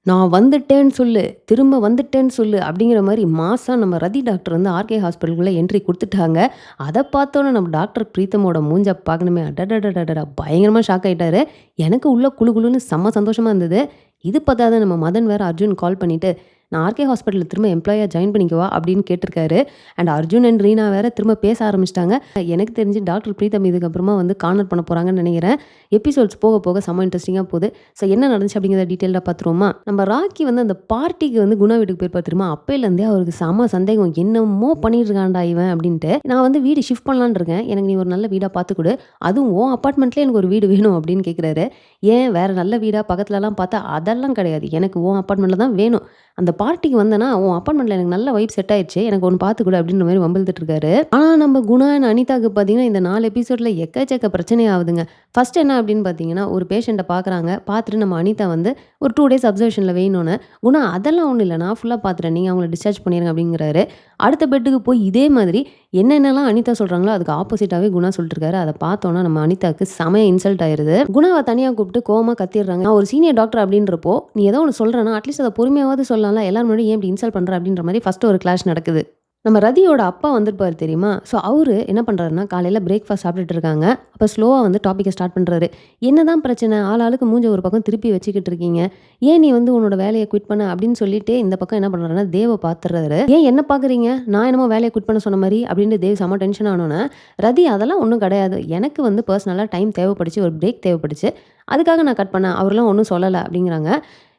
நான் வந்துட்டேன்னு சொல்லு, திரும்ப வந்துட்டேன்னு சொல்லு அப்படிங்கிற மாரி மாஸா நம்ம ரதி டாக்டர் வந்து ஆர்கே ஹாஸ்பிட்டலுக்குள்ள என்ட்ரி குடுத்துட்டாங்க. அத பார்த்தோனே நம்ம டாக்டர் பிரீத்தமோட மூஞ்ச பார்க்கணுமே, அடடடடடா! பயங்கரமா ஷாக் ஆயிட்டாரு. எனக்கு உள்ள குளு குளுன்னு செம்ம சந்தோஷமா இருந்தது. இது பத்தாது நம்ம மதன் வேற அர்ஜுன் கால் பண்ணிட்டு, "நான் ஆர்கே ஹாஸ்பிட்டல்ல திரும்ப எம்ப்ளாயியா ஜாயின் பண்ணிக்கவா?" அப்படின்னு கேட்டிருக்காரு. அண்ட் அர்ஜுன் அண்ட் ரீனா வேற திரும்ப பேச ஆரம்பிச்சுட்டாங்க. எனக்கு தெரிஞ்சு டாக்டர் பிரீத்தம் இதுக்கப்புறமா வந்து கார்னர் பண்ண போறாங்கன்னு நெனைக்கிறேன். எபிசோட்ஸ் போக போக செம்ம இன்ட்ரெஸ்டிங்கா போது. ஸோ என்ன நடந்துச்சு அப்படிங்கிறத டீட்டெயில்டா பார்த்துருவோமா? நம்ம ராக்கி வந்து அந்த பார்ட்டிக்கு வந்து குணா வீட்டுக்கு போயிருப்பாரு தெரியுமா? அப்பைலேருந்தே அவருக்கு செம சந்தேகம். என்னமோ பண்ணிட்டு இருக்கான்டா இவன் அப்படின்ட்டு. நான் வந்து வீடு ஷிஃப்ட் பண்ணலான்னு இருக்கேன். எனக்கு நீ ஒரு நல்ல வீடா பார்த்து குடு. அதுவும் உன் அபார்ட்மெண்ட்லயே எனக்கு ஒரு வீடு வேணும் அப்படின்னு கேட்குறாரு. ஏன் வேற நல்ல வீடா பக்கத்துலலாம் பார்த்தா அதெல்லாம் கிடையாது. எனக்கு உன் அபார்ட்மெண்ட்ல தான் வேணும். அந்த பார்ட்டிக்கு வந்தேன்னா உன் அபார்ட்மெண்ட்ல எனக்கு நல்ல வைப் செட் ஆயிடுச்சு. எனக்கு ஒண்ணு பார்த்து குடு அப்படின்ற மாரி வம்பிழுத்துட்டு இருக்காரு. ஆனா நம்ம குணா அண்ட் அனிதாக்கு பார்த்தீங்கன்னா, இந்த 4 எபிசோட்ல எக்கச்சக்க பிரச்சனை ஆகுதுங்க. ஃபர்ஸ்ட் என்ன அப்படின்னு பார்த்தீங்கன்னா, ஒரு பேஷண்ட்ட பார்க்குறாங்க. பார்த்துட்டு நம்ம அனிதா வந்து ஒரு 2 டேஸ் அப்சர்வேஷன்ல வைன்னோனே, குணா அதெல்லாம் ஒண்ணும் இல்ல. நான் ஃபுல்லா பார்த்துட்டேன். நீங்க அவங்கள டிஸ்சார்ஜ் பண்ணிருங்க அப்படிங்கிறாரு. அடுத்த பெட்டுக்கு போய் இதே மாதிரி என்னென்னலாம் அனிதா சொல்றாங்களோ, அதுக்கு ஆப்போசிட்டாவே குணா சொல்லிட்டு இருக்காரு. அத பார்த்தோம்னா நம்ம அனிதாக்கு செமையா இன்சல்ட் ஆயிருது. குணாவ தனியா கூப்பிட்டு கோவமா கத்திர்றாங்க. நான் ஒரு சீனியர் டாக்டர் அப்படின்றப்போ, நீ ஏதோ ஒண்ணு சொல்றேன்னா, அட்லீஸ்ட் அத பொறுமையாவது சொல்லலாம்ல. எல்லாரும் முன்னாடி ஏன் இப்படி இன்சல்ட் பண்ற அப்படின்ற மாரி ஃபர்ஸ்ட் ஒரு கிளாஷ் நடக்குது. நம்ம ரதியோட அப்பா வந்திருப்பாரு தெரியுமா? ஸோ அவரு என்ன பண்றாருன்னா, காலையில பிரேக்ஃபாஸ்ட் சாப்பிட்டுட்டு இருக்காங்க. அப்ப ஸ்லோவா வந்து டாபிக்க ஸ்டார்ட் பண்றாரு. "என்னதான் பிரச்சனை? ஆளாளுக்கு மூஞ்ச ஒரு பக்கம் திருப்பி வச்சுக்கிட்டு இருக்கீங்க. ஏன் நீ வந்து உன்னோட வேலைய குவிட் பண்ண?" அப்படின்னு சொல்லிட்டு இந்த பக்கம் என்ன பண்றாருன்னா, தேவ பார்த்துறாரு. "ஏன் என்ன பார்க்குறீங்க? நான் என்னமோ வேலைய குவிட் பண்ண சொன்ன மாரி?" அப்படின்னு தேவ் செம்ம டென்ஷன் ஆனோனே, "ரதி அதெல்லாம் ஒண்ணும் கிடையாது. எனக்கு வந்து பர்சனலா டைம் தேவைப்பட்டுச்சு. ஒரு பிரேக் தேவைப்பட்டுச்சு. அதுக்காக நான் கட் பண்ணேன். அவர்லாம் ஒண்ணும் சொல்லல." அப்படிங்கிறாங்க.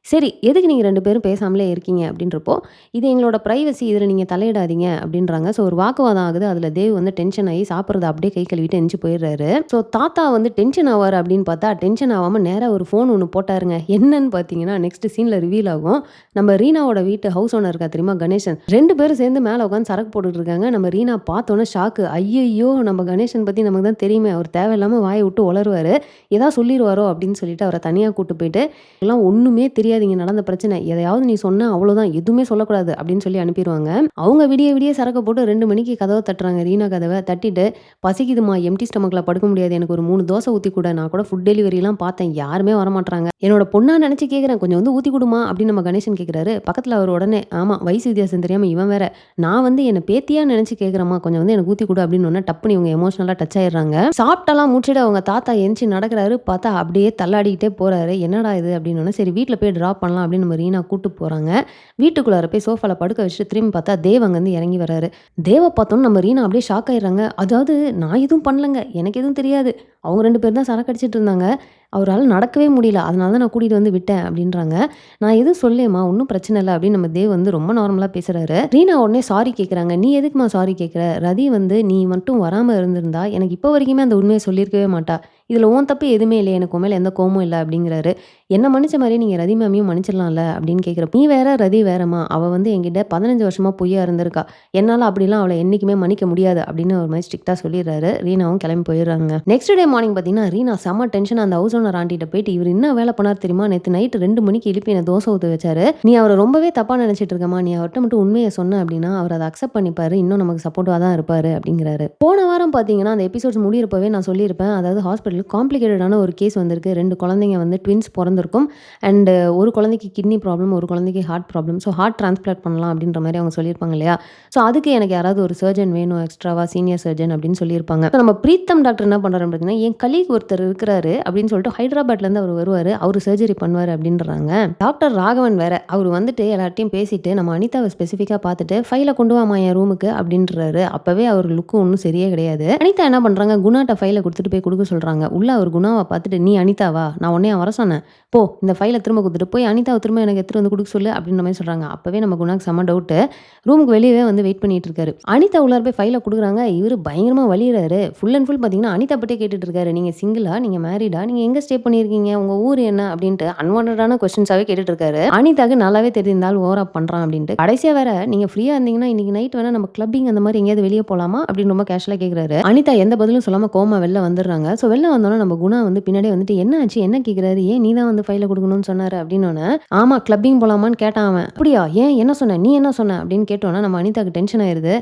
சரி, எதுக்கு நீங்க 2 பேரும் பேசாமலே இருக்கீங்க அப்படின்றப்போ, "இது எங்களோட பிரைவசி. இதுல நீங்க தலையிடாதீங்க" அப்படின்றாங்க. ஸோ ஒரு வாக்குவாதம் ஆகுது. அதுல தேவ் வந்து டென்ஷன் ஆகி சாப்பிடுறத அப்படியே கை கழுவிட்டு எந்திச்சு போயிடுறாரு. ஸோ தாத்தா வந்து டென்ஷன் ஆவாரு அப்படின்னு பார்த்தா, டென்ஷன் ஆவாம நேரா ஒரு ஃபோன் ஒண்ணு போட்டாருங்க. என்னன்னு பார்த்தீங்கன்னா, நெக்ஸ்ட் சீன்ல ரிவீல் ஆகும். நம்ம ரீனாவோட வீட்டு ஹவுஸ் ஓனர் இருக்கா தெரியுமா? கணேசன். 2 பேரும் சேர்ந்து மேல உட்காந்து சரக்கு போட்டுட்டு இருக்காங்க. நம்ம ரீனா பார்த்தோனே ஷாக்கு. ஐய்யய்யோ! நம்ம கணேசன் பத்தி நமக்கு தான் தெரியுமே. அவர் தேவையில்லாம வாய விட்டு உளறுவாரு. ஏதாவது சொல்லிருவாரோ அப்படின்னு சொல்லிட்டு அவர தனியா கூட்டு போயிட்டு, "இதெல்லாம் ஒண்ணுமே தெரியாது இங்க நடந்த பிரச்சனை. எதையாவது நீ சொன்ன அவ்வளோதான். எதுவுமே சொல்லக்கூடாது" அப்படின்னு சொல்லி அனுப்பிருவாங்க. அவங்க விடிய விடிய சரக்க போட்டு 2 மணிக்கு கதவ தட்டுறாங்க. ரீனா கதவ தட்டிட்டு, "பசிக்குதும்மா, எம்ப்டி ஸ்டொமக்ல படுக்க முடியாது. எனக்கு ஒரு 3 தோசை ஊத்தி குடு. நான் கூட ஃபுட் டெலிவரிலாம் பார்த்தேன். யாருமே வரமாட்றாங்க. என்னோட பொண்ணா நெனச்சு கேட்கிறேன். கொஞ்சம் வந்து ஊத்தி குடும்மா" அப்படின்னு நம்ம கணேசன் கேட்கிறாரு. பக்கத்துல அவர் உடனே, "ஆமா, வயசு வித்தியாசம் தெரியாம இவன் வேற. நான் வந்து என்ன பேத்தியா நெனச்சு கேட்கிறேம்மா. கொஞ்சம் வந்து எனக்கு ஊத்தி குடு" அப்படின்னோனே டப்புன்னு இவங்க எமோஷனலா டச் ஆயிடுறாங்க. சாப்பிட்டலாம் முடிச்சுட்டு அவங்க தாத்தா எந்திச்சு நடக்கிறாரு. பார்த்தா அப்படியே தள்ளாடிக்கிட்டே போறாரு. "என்னடா இது?" அப்படின்னோனே, சரி வீட்ல போய் டிராப் பண்ணலாம் அப்படின்னு நம்ம ரீனா கூட்டு போறாங்க. வீட்டுக்குள்ளார போய் சோஃபால படுக்க வச்சுட்டு திரும்பி பார்த்தா தேவ் அங்கருந்து இறங்கி வராரு. தேவ பார்த்தோனே நம்ம ரீனா அப்படியே ஷாக் ஆயிடுறாங்க. அதாவது நான் எதுவும் பண்ணலங்க. எனக்கு எதுவும் தெரியாது. அவங்க 2 பேரும் தான் சரக்கு அடிச்சிட்டு இருந்தாங்க. அவரால நடக்கவே முடியல. அதனால தான் நான் கூட்டிட்டு வந்து விட்டேன் அப்படின்றாங்க. "நான் எதுவும் சொல்லேம்மா. ஒண்ணும் பிரச்சனை இல்ல" அப்படின்னு நம்ம தேவ் வந்து ரொம்ப நார்மலா பேசுறாரு. ரீனா உடனே சாரி கேட்குறாங்க. "நீ எதுக்கும்மா சாரி கேட்குற? ரதி வந்து நீ மட்டும் வராம இருந்திருந்தா எனக்கு இப்போ வரைக்குமே அந்த உண்மைய சொல்லியிருக்கவே மாட்டா. இதுல உன் தப்பு எதுவுமே இல்லையே. எனக்கு உன் மேல எந்த கோவமும் இல்ல" அப்படிங்கிறாரு. "என்ன மன்னிச்ச மாரியே நீங்க ரதி மேமையும் மன்னிச்சிடலாம்ல" அப்படின்னு கேட்குறப்ப, "நீ வேற ரதி வேறம்மா. அவ வந்து என்கிட்ட 15 வருஷமா பொய்யா இருந்திருக்கா. என்னால அப்படிலாம் அவள என்னைக்குமே மன்னிக்க முடியாது" அப்படின்னு ஒரு மாதிரி ஸ்ட்ரிக்ட்டா சொல்லிடுறாரு. ரீனாவும் கிளம்பி போயிடுறாங்க. நெக்ஸ்ட் டே மார்னிங் பார்த்தீங்கன்னா, ரீனா செம்ம டென்ஷனா அந்த ஹவுஸ் ஓனர் ஆண்டிட்ட போயிட்டு, "இவரு என்ன வேலை பண்ணாரு தெரியுமா? நேத்து நைட் 2 மணிக்கு எழுப்பி என்ன தோசை ஊத்த வச்சாரு. நீ அவர ரொம்பவே தப்பா நினைச்சிட்டு இருக்கம்மா. நீ அவர்ட்ட மட்டும் உண்மைய சொன்ன அப்படின்னா, அவர் அத அக்செப்ட் பண்ணிப்பாரு. இன்னும் நமக்கு சப்போர்ட்டிவா தான் இருப்பாரு" அப்படிங்கிறாரு. போன வாரம் பார்த்தீங்கன்னா, அந்த எபிசோட்ஸ் முடியிறப்பவே நான் சொல்லியிருப்பேன். அதாவது ஹாஸ்பிட்டல்ல காம்ப்ளிகேட்டடான ஒரு கேஸ் வந்திருக்கு. 2 குழந்தைங்க வந்து ட்வின்ஸ் பொறந்திருக்கும். அண்ட் ஒரு குழந்தைக்கு கிட்னி ப்ராப்ளம், ஒரு குழந்தைக்கு heart problem. So heart transplant பண்ணலாம் அப்படின்ற மாரி அவங்க சொல்லியிருப்பாங்க இல்லையா? ஸோ அதுக்கு எனக்கு யாராவது ஒரு சர்ஜன் வேணும் எக்ஸ்ட்ராவா சீனியர் சர்ஜன் அப்படின்னு சொல்லியிருப்பாங்க. ஸோ நம்ம பிரீத்தம் டாக்டர் என்ன பண்றாருன்னு பார்த்தீங்கன்னா, என் கலீக் ஒருத்தர் இருக்கிறாரு அப்படின்னு சொல்லிட்டு ஹைதராபாத்லேருந்து அவர் வருவாரு. அவரு சர்ஜரி பண்ணுவாரு அப்படின்றாங்க. டாக்டர் ராகவன் வேற. அவரு வந்துட்டு எல்லார்ட்டயும் பேசிட்டு நம்ம அனிதாவ ஸ்பெசிஃபிக்கா பார்த்துட்டு, "ஃபைல கொண்டு வாம்மா என் ரூமுக்கு" அப்படின்றாரு. அப்பவே அவர் லுக் ஒண்ணும் சரியே கிடையாது. அனிதா என்ன பண்றாங்க, குணாட்ட ஃபைல குடுத்துட்டு போய் குடுக்க சொல்றாங்க. உள்ள அவர் குணாவ பார்த்துட்டு, "நீ அனிதாவா? நான் உன்னைய வர சொன்னேன். போ இந்த ஃபைல திரும்ப குடுத்துட்டு போய் அனிதாவ திரும்ப எனக்கு எடுத்துட்டு வந்து குடுக்க சொல்லு" அப்படின்ற மாரி சொல்றாங்க. அப்பவே நம்ம குணாக்கு செம்ம டவுட்டு. ரூமுக்கு வெளியவே வந்து வெயிட் பண்ணிட்டு இருக்காரு. அனிதா உள்ளார போய் ஃபைல குடுக்குறாங்க. இவரு பயங்கரமா வலியுறாரு. ஃபுல் அண்ட் ஃபுல் பார்த்தீங்கன்னா, அனிதா பத்தியே கேட்டுட்டு இருக்காரு. "நீங்க சிங்கிளா? நீங்க மேரிடா? நீங்க எங்க ஸ்டே பண்ணியிருக்கீங்க? உங்க ஊர் என்ன?" அப்படின்ட்டு அன்வான்டடான கொஸ்டின்ஸாவே கேட்டுட்டு இருக்காரு. அனிதாக்கு நல்லாவே தெரியுது இந்த ஆள் ஓவர் ஆப் பண்றான் அப்படின்ட்டு. கடைசியா வேற, "நீங்க ஃப்ரீயா இருந்தீங்கன்னா இன்னைக்கு நைட் வேணா நம்ம கிளப்பிங் அந்த மாரி எங்கேயாவது வெளிய போலாமா?" அப்படின்னு ரொம்ப கேஷுவலா கேட்குறாரு. அனிதா எந்த பதிலும் சொல்லாம கோவமா வெளில வந்துடுறாங்க. ஸோ வெளில வந்தோனே நம்ம குணா வந்து பின்னாடியே வந்துட்டு, "என்ன ஆச்சு? என்ன கேட்குறாரு? ஏன் நீ தான் வந்து ஃபைல குடுக்கணும்னு சொன்னாரு" அப்படின்னோனே, "ஆமா கிளப்பிங் போலாமான்னு கேட்டான் அவன்." "அப்படியா? ஏன் என்ன சொன்ன? நீ என்ன சொன்ன?" அப்படின்னு கேட்டோனே நம்ம அனிதாக்கு டென்ஷன் ஆயிருது.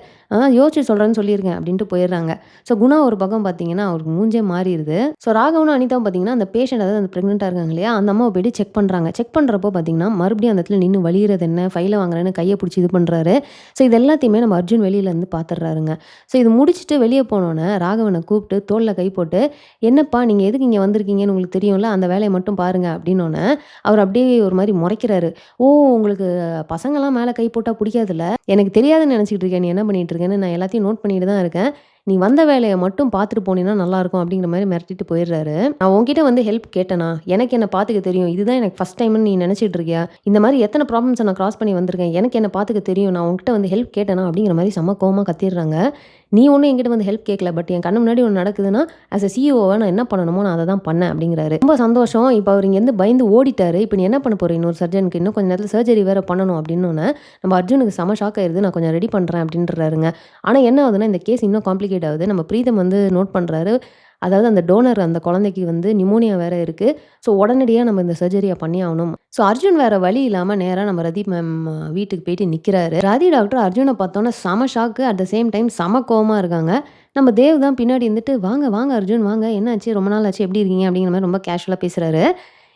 யோசிச்சு சொல்றேன்னு சொல்லியிருக்கேன் அப்படின்ட்டு போயிடுறாங்க. ஸோ குணா ஒரு பக்கம் பார்த்தீங்கன்னா, அவருக்கு மூஞ்சே மாறிருது. ஸோ ராகவனும் அனிதாவும் பார்த்தீங்கன்னா, அந்த பேஷண்ட் அதாவது அந்த பிரெக்னன்ட்டா இருக்காங்க இல்லையா? அந்த அம்மாவ போயிட்டு செக் பண்றாங்க. செக் பண்றப்போ பார்த்தீங்கன்னா, மறுபடியும் அந்த இடத்துல நின்னு வலியிறது என்ன, ஃபைல வாங்குறேன்னு கைய புடிச்சு இது பண்றாரு. ஸோ இது எல்லாத்தையுமே நம்ம அர்ஜுன் வெளியில இருந்து பார்த்துடுறாருங்க. ஸோ இது முடிச்சுட்டு வெளிய போனோனே, ராகவன கூப்ட்டு தோள்ல கை போட்டு, "என்னப்பா நீங்க எதுக்கு இங்க வந்திருக்கீங்கன்னு உங்களுக்கு தெரியும்ல, அந்த வேலைய மட்டும் பாருங்க" அப்படின்னோனே, அவர் அப்படியே ஒரு மாரி மொறைக்கிறாரு. "ஓ! உங்களுக்கு பசங்கலாம் மேல கை போட்டா புடிக்காதுல்ல? எனக்கு தெரியாதுன்னு நெனச்சுக்கிட்டு இருக்கியா? நீ என்ன பண்ணிட்டு இருக்கேன்னு? நான் எல்லாத்தையும் நோட் பண்ணிட்டு தான் இருக்கேன். நீ வந்த வேலைய மட்டும் பார்த்துட்டு போனீன்னா நல்லாயிருக்கும்" அப்படிங்கிற மாரி மிரட்டிட்டு போயிடுறாரு. "நான் உன்கிட்ட வந்து ஹெல்ப் கேட்டனா? எனக்கு என்ன பார்த்துக்க தெரியும். இதுதான் எனக்கு ஃபர்ஸ்ட் டைம்ன்னு நீ நெனச்சுட்டு இருக்கியா? இந்த மாரி எத்தன ப்ராப்ளம்ஸ நான் கிராஸ் பண்ணி வந்திருக்கேன். எனக்கு என்ன பார்த்துக்க தெரியும். நான் உன்கிட்ட வந்து ஹெல்ப் கேட்டனா?" அப்படிங்கிற மாரி செம்ம கோவமா கத்திர்றாங்க. "நீ ஒண்ணும் என்கிட்ட வந்து ஹெல்ப் கேட்கல. பட் என் கண்ணு முன்னாடி ஒண்ணு நடக்குதுன்னா, ஆஸ் அ சிஇஓவா நான் என்ன பண்ணணுமோ நான் அத தான் பண்ணேன்" அப்படிங்கிறாரு. ரொம்ப சந்தோஷம். இப்ப அவரு இங்கேருந்து பயந்து ஓடிட்டாரு. இப்ப நீ என்ன பண்ண போற இன்னொரு சர்ஜனுக்கு? இன்னும் கொஞ்ச நேரத்துல சர்ஜரி வேற பண்ணணும் அப்படின்னோனே, நம்ம அர்ஜுனுக்கு செம ஷாக் ஆயிருது. நான் கொஞ்சம் ரெடி பண்றேன் அப்படின்றாருங்க. ஆனா என்ன ஆகுதுன்னா, இந்த கேஸ் இன்னும் காம்ப்ளிகேட் ஆகுது. நம்ம பிரீத்தம் வந்து நோட் பண்றாரு. அதாவது அந்த டோனர் அந்த குழந்தைக்கு வந்து நிமோனியா வேற இருக்கு. ஸோ உடனடியா நம்ம இந்த சர்ஜரிய பண்ணி ஆகணும். ஸோ அர்ஜுன் வேற வழி இல்லாம நேரா நம்ம ரதி மேம் வீட்டுக்கு போயிட்டு நிக்கிறாரு. ரதி டாக்டர் அர்ஜுன பார்த்தோன்னே செம shock. At the same time செம கோவமா இருக்காங்க. நம்ம தேவ் தான் பின்னாடி இருந்துட்டு, "வாங்க, வாங்க அர்ஜுன் வாங்க. என்னாச்சு? ரொம்ப நாள் ஆச்சு. எப்படி இருக்கீங்க?" அப்படிங்கிற மாரி ரொம்ப கேஷுவலா பேசுறாரு.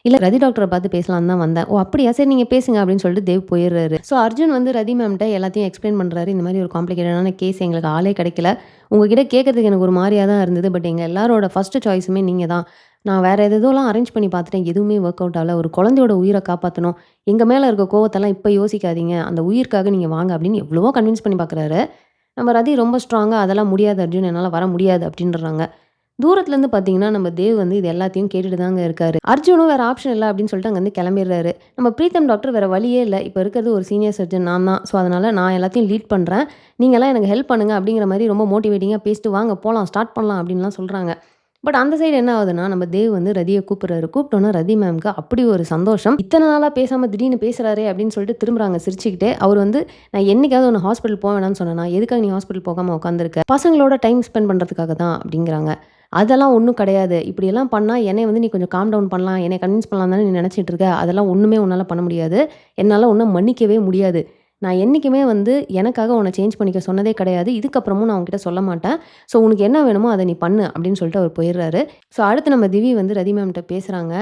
இல்ல ரதி டாக்டர பார்த்து பேசலான்னு தான் வந்தேன். "ஓ! அப்படியா? சரி நீங்க பேசுங்க" அப்படின்னு சொல்லிட்டு தேவ் போயிடுறாரு. ஸோ அர்ஜுன் வந்து ரதி மேம்ட்ட எல்லாத்தையும் எக்ஸ்பிளைன் பண்றாரு. இந்த மாரி ஒரு காம்ப்ளிகேட்டடான கேஸ் எங்களுக்கு ஆளே கிடைக்கல. உங்ககிட்ட கேட்கறதுக்கு எனக்கு ஒரு மாரியா தான் இருந்தது. பட் எங்க எல்லாரோட ஃபர்ஸ்ட் சாய்ஸுமே நீங்க தான். நான் வேற எதெதோலாம் அரேஞ்ச் பண்ணி பார்த்துட்டேன். எதுவுமே ஒர்க் அவுட் ஆகல. ஒரு குழந்தையோட உயிர காப்பாத்தணும். எங்க மேல இருக்க கோவத்தெல்லாம் இப்ப யோசிக்காதீங்க. அந்த உயிர்க்காக நீங்க வாங்க அப்படின்னு எவ்வளவோ கன்வின்ஸ் பண்ணி பார்க்குறாரு. நம்ம ரதி ரொம்ப ஸ்ட்ராங்கா அதெல்லாம் முடியாது அர்ஜுன். என்னால வர முடியாது அப்படின்றாங்க. தூரத்துலருந்து பார்த்தீங்கன்னா, நம்ம தேவ் வந்து இது எல்லாத்தையும் கேட்டுட்டு தாங்க இருக்காரு. அர்ஜுனும் வேற ஆப்ஷன் இல்ல அப்படின்னு சொல்லிட்டு அங்கருந்து கிளம்பிடுறாரு. நம்ம பிரீத்தம் டாக்டர் வேற வழியே இல்ல. இப்ப இருக்கிறது ஒரு சீனியர் சர்ஜன் நான் தான். ஸோ அதனால நான் எல்லாத்தையும் லீட் பண்றேன். நீங்கலாம் எனக்கு ஹெல்ப் பண்ணுங்க அப்படிங்கிற மாரி ரொம்ப மோட்டிவேட்டிங்கா பேசிட்டு வாங்க போலாம் ஸ்டார்ட் பண்ணலாம் அப்படின்லாம் சொல்றாங்க. பட் அந்த சைடு என்ன ஆகுதுன்னா, நம்ம தேவ் வந்து ரதிய கூப்பிடுறாரு. கூப்பிட்டோனே ரதி மேம்க்கு அப்படி ஒரு சந்தோஷம். இத்தன நாளா பேசாம திடீர்னு பேசுறாரே அப்படின்னு சொல்லிட்டு திரும்புறாங்க சிரிச்சுக்கிட்டே. அவர் வந்து நான் என்னைக்காவது உன்ன ஹாஸ்பிட்டல் போ வேணாம்னு சொன்னேனா? எதுக்காக நீ ஹாஸ்பிட்டல் போகாம உட்காந்துருக்க? பசங்களோட டைம் ஸ்பெண்ட் பண்றதுக்காக தான் அப்படிங்கிறாங்க. அதெல்லாம் ஒண்ணும் கிடையாது. இப்படியெல்லாம் பண்ணா என்னைய வந்து நீ கொஞ்சம் காம் டவுன் பண்ணலாம். என்னைய கன்வின்ஸ் பண்ணலாம் தானே நீ நினைச்சிட்டு இருக்க. அதெல்லாம் ஒண்ணுமே உன்னால பண்ண முடியாது. என்னால உன்ன மன்னிக்கவே முடியாது. நான் என்னைக்குமே வந்து எனக்காக உன்ன சேஞ்ச் பண்ணிக்க சொன்னதே கிடையாது. இதுக்கப்புறமும் நான் உன்கிட்ட சொல்ல மாட்டேன். ஸோ உனக்கு என்ன வேணுமோ அத நீ பண்ணு அப்படின்னு சொல்லிட்டு அவர் போயிடுறாரு. ஸோ அடுத்து நம்ம திவி வந்து ரதி மேம்ட்ட பேசுறாங்க.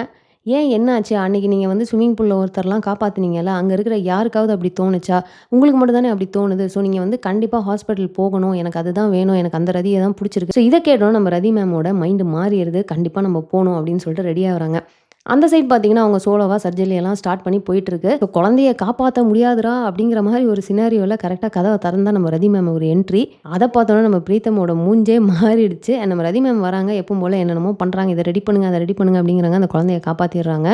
ஏன் என்ன ஆச்சு? அன்னைக்கு நீங்க வந்து ஸ்விம்மிங் பூல்ல ஒருத்தர்லாம் காப்பாத்துனீங்கல்ல, அங்க இருக்கிற யாருக்காவது அப்படி தோணுச்சா? உங்களுக்கு மட்டும் தானே அப்படி தோணுது. ஸோ நீங்க வந்து கண்டிப்பா ஹாஸ்பிட்டல் போகணும். எனக்கு அதுதான் வேணும். எனக்கு அந்த ரதிய தான் புடிச்சிருக்கு. ஸோ இத கேட்டோனே நம்ம ரதி மேமோட மைண்ட் மாறிருது. கண்டிப்பா நம்ம போணும் அப்படின்னு சொல்லிட்டு ரெடி ஆகுறாங்க. அந்த சைட் பார்த்தீங்கன்னா, அவங்க சோலோவா சர்ஜரி எல்லாம் ஸ்டார்ட் பண்ணி போயிட்டுருக்கு. ஸோ குழந்தைய காப்பாத்த முடியாதுடா! அப்படிங்கிற மாரி ஒரு சினாரியோல கரெக்ட்டா கதவ திறந்தா நம்ம ரதி மேம் ஒரு என்ட்ரி. அத பார்த்தோனே நம்ம பிரீத்தமோட மூஞ்சே மாறிடுச்சு. நம்ம ரதி மேம் வராங்க. எப்பவும் போல என்னென்னமோ பண்றாங்க. இத ரெடி பண்ணுங்க, அத ரெடி பண்ணுங்க அப்படிங்கிறாங்க. அந்த குழந்தைய காப்பாத்திர்றாங்க.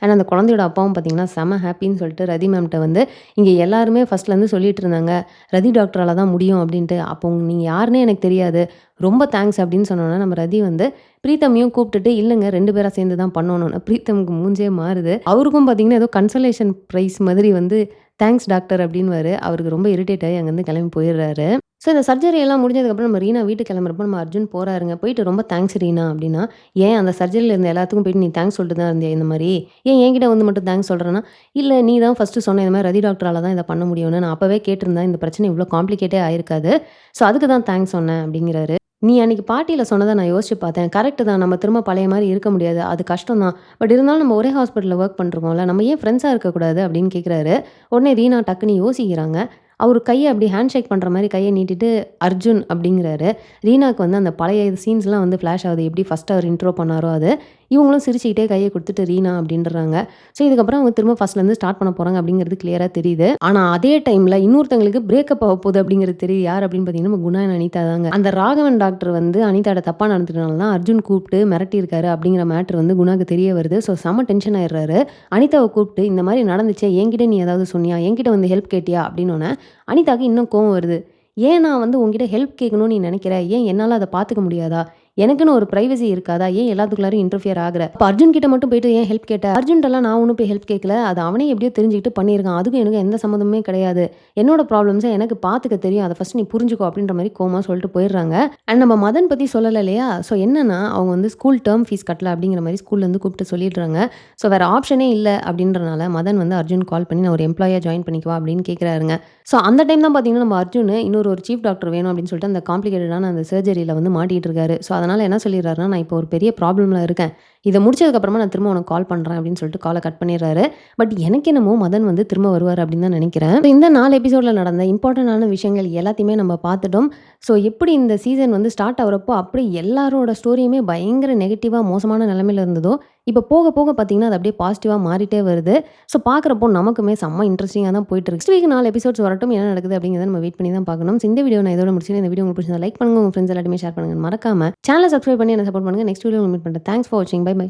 ஆனா, அந்த குழந்தையோட அப்பாவும் பார்த்தீங்கன்னா, செம ஹேப்பின்னு சொல்லிட்டு ரதி மேம்ட்ட வந்து இங்க எல்லாருமே ஃபர்ஸ்ட்லேருந்து சொல்லிட்டு இருந்தாங்க. ரதி டாக்டரால தான் முடியும் அப்படின்ட்டு. அப்போ நீங்க யாருன்னே எனக்கு தெரியாது. ரொம்ப தேங்க்ஸ் அப்படின்னு சொன்னோனே, நம்ம ரதி வந்து பிரீத்தமையும் கூப்பிட்டுட்டு, இல்லங்க 2 பேரா சேர்ந்து தான் பண்ணணும்னு. பிரீத்தமுக்கு மூஞ்சே மாறுது. அவருக்கும் பார்த்தீங்கன்னா, ஏதோ கன்சலேஷன் பிரைஸ் மாதிரி வந்து தேங்க்ஸ் டாக்டர் அப்படின்னுவாரு. அவருக்கு ரொம்ப இரிட்டேட் ஆகி அங்கேருந்து கிளம்பி போயிடுறாரு. ஸோ இந்த சர்ஜரி எல்லாம் முடிஞ்சதுக்கப்புறம் நம்ம ரீனா வீட்டுக்கு கிளம்புறப்போ நம்ம அர்ஜுன் போறாருங்க. போயிட்டு ரொம்ப தேங்க்ஸ் ரீனா அப்படின்னா, ஏன் அந்த சர்ஜரியில இருந்த எல்லாத்துக்கும் போயிட்டு நீ தேங்க்ஸ் சொல்லிட்டு தான் இருந்தியா இந்த மாரி? ஏன் என்கிட்ட வந்து மட்டும் தேங்க்ஸ் சொல்றேன்னா, இல்ல நீ தான் ஃபர்ஸ்ட்டு சொன்ன இந்த மாரி ரதி டாக்டரால தான் இத பண்ண முடியும்னு. நான் அப்பவே கேட்டிருந்தா இந்த பிரச்சனை இவ்ளோ காம்ப்ளிகேட்டே ஆயிருக்காது. ஸோ அதுக்கு தான் தேங்க்ஸ் சொன்னேன் அப்படிங்கிறாரு. நீ அன்னைக்கு பார்ட்டியில சொன்னத நான் யோசிச்சு பார்த்தேன். கரெக்ட்டு தான். நம்ம திரும்ப பழைய மாரி இருக்க முடியாது. அது கஷ்டம் தான். பட் இருந்தாலும் நம்ம ஒரே ஹாஸ்பிட்டல்ல ஒர்க் பண்ருக்கோம்ல. நம்ம ஏன் ஃப்ரெண்ட்ஸா இருக்கக்கூடாது அப்படின்னு கேட்குறாரு. உடனே ரீனா டக்குன்னு யோசிக்கிறாங்க. அவரு கைய அப்படி ஹேண்ட் ஷேக் பண்ற மாரி கைய நீட்டிட்டு அர்ஜுன் அப்படிங்கிறாரு. ரீனாக்கு வந்து அந்த பழைய சீன்ஸ்லாம் வந்து ஃபிளாஷ் ஆகுது. எப்படி ஃபர்ஸ்ட் அவர் இன்ட்ரோ பண்ணாரோ அது. இவங்களும் சிரிச்சுக்கிட்டே கைய குடுத்துட்டு ரீனா அப்படின்றாங்க. ஸோ இதுக்கப்புறம் அவங்க திரும்ப ஃபர்ஸ்ட்லேருந்து ஸ்டார்ட் பண்ண போறாங்க அப்படிங்கிறது கிளியரா தெரியுது. ஆனா அதே டைம்ல இன்னொருத்தங்களுக்கு பிரேக்கப் ஆக போகுது அப்படிங்கிறது தெரியுது. யார் அப்படின்னு பார்த்தீங்கன்னா, நம்ம குணா அண்ட் அனிதா தாங்க. அந்த ராகவன் டாக்டர் வந்து அனிதாட்ட தப்பா நடந்துட்டனால தான் அர்ஜுன் கூப்பிட்டு மிரட்டியிருக்காரு அப்படிங்கிற மேட்டர் வந்து குணாக்கு தெரிய வருது. ஸோ செம டென்ஷன் ஆயிடுறாரு. அனிதாவ கூப்பிட்டு இந்த மாரி நடந்துச்சே என்கிட்ட நீ ஏதாவது சொன்னியா? என்கிட்ட வந்து ஹெல்ப் கேட்டியா? அப்படின்னோனே அனிதாக்கு இன்னும் கோவம் வருது. ஏன் நான் வந்து உன்கிட்ட ஹெல்ப் கேட்கணும்னு நீ நினைக்கிற? ஏன் என்னால அத பார்த்துக்க முடியாதா? எனக்குன்னு ஒரு பிரைவசி இருக்காதா? ஏன் எல்லாத்துக்குள்ளாரையும் இன்டர்ஃபியர் ஆகுற? அப்ப அர்ஜுன் கிட்ட மட்டும் போயிட்டு ஏன் ஹெல்ப் கேட்ட? அர்ஜுன்ட்டலாம் நான் ஒண்ணும் போய் ஹெல்ப் கேட்கல. அது அவனே எப்படியோ தெரிஞ்சுக்கிட்டு பண்ணியிருக்கான். அதுக்கும் எனக்கும் எந்த சம்மந்தமுமே கிடையாது. என்னோட ப்ராப்ளம்ஸ எனக்கு பார்த்துக்க தெரியும். அத ஃபர்ஸ்ட் நீ புரிஞ்சுக்கோ அப்படின்ற மாரி கோவமா சொல்லிட்டு போயிடுறாங்க. அண்ட் நம்ம மதன் பத்தி சொல்லல இல்லையா? ஸோ என்னன்னா, அவங்க வந்து ஸ்கூல் டெர்ம் ஃபீஸ் கட்டல அப்படிங்கிற மாரி ஸ்கூல்லேருந்து கூப்பிட்டு சொல்லிடுறாங்க. ஸோ வேற ஆப்ஷனே இல்ல அப்படின்றனால மதன் வந்து அர்ஜுன் கால் பண்ணி நான் ஒரு எம்ப்ளாயியா ஜாயின் பண்ணிக்கவா அப்படின்னு கேட்குறாருங்க. ஸோ அந்த டைம் தான் பார்த்தீங்கன்னா, நம்ம அர்ஜுன் ஒரு சீஃப் டாக்டர் வேணும் அப்படின்னு சொல்லிட்டு அந்த காம்ப்ளிகேட்டடான அந்த சர்ஜரியில வந்து மாட்டிட்டு இருக்காரு. ஸோ அதனால என்ன சொல்லிடுறாருன்னா, நான் இப்போ ஒரு பெரிய ப்ராப்ளம்ல இருக்கேன். இத முடிச்சதுக்கப்புறமா நான் திரும்ப உனக்கு கால் பண்றேன் அப்படின்னு சொல்லிட்டு கால கட் பண்ணிடுறாரு. பட் எனக்கு என்னமோ மதன் வந்து திரும்ப வருவாரு அப்படின்னு தான் நினைக்கிறேன். இந்த 4 எபிசோட்ல நடந்த இம்பார்ட்டன்டான விஷயங்கள் எல்லாத்தையுமே நம்ம பார்த்துட்டோம். ஸோ எப்படி இந்த சீசன் வந்து ஸ்டார்ட் ஆகுறப்போ அப்படி எல்லாரோட ஸ்டோரியுமே பயங்கர நெகட்டிவா மோசமான நிலைமையில இருந்ததோ, இப்ப போக போக பார்த்தீங்கன்னா, அது அப்படியே பாசிட்டிவா மாறிட்டே வருது. ஸோ பார்க்குறப்போ நமக்குமே செம்ம இன்ட்ரஸ்டிங்கா தான் போயிட்டு இருக்கு. நெக்ஸ்ட் வீக் 4 எபிசோட்ஸ் வரட்டும். என்ன நடக்குது அப்படிங்கிறத நம்ம வெயிட் பண்ணி தான் பார்க்கணும். ஸோ இந்த வீடியோ நான் இதோட முடிச்சுக்கிறேன். இந்த வீடியோ உங்களுக்கு பிடிச்சிருந்தா லைக் பண்ணுங்க. உங்க ஃப்ரெண்ட்ஸ் எல்லாத்தையுமே ஷேர் பண்ணுங்க. மறக்காம சேனல சப்ஸ்கிரைப் பண்ணி என்ன சப்போர்ட் பண்ணுங்க. நெக்ஸ்ட் வீடியோல மீட் பண்றேன். தேங்க்ஸ் ஃபார் வாட்சிங். Bye by.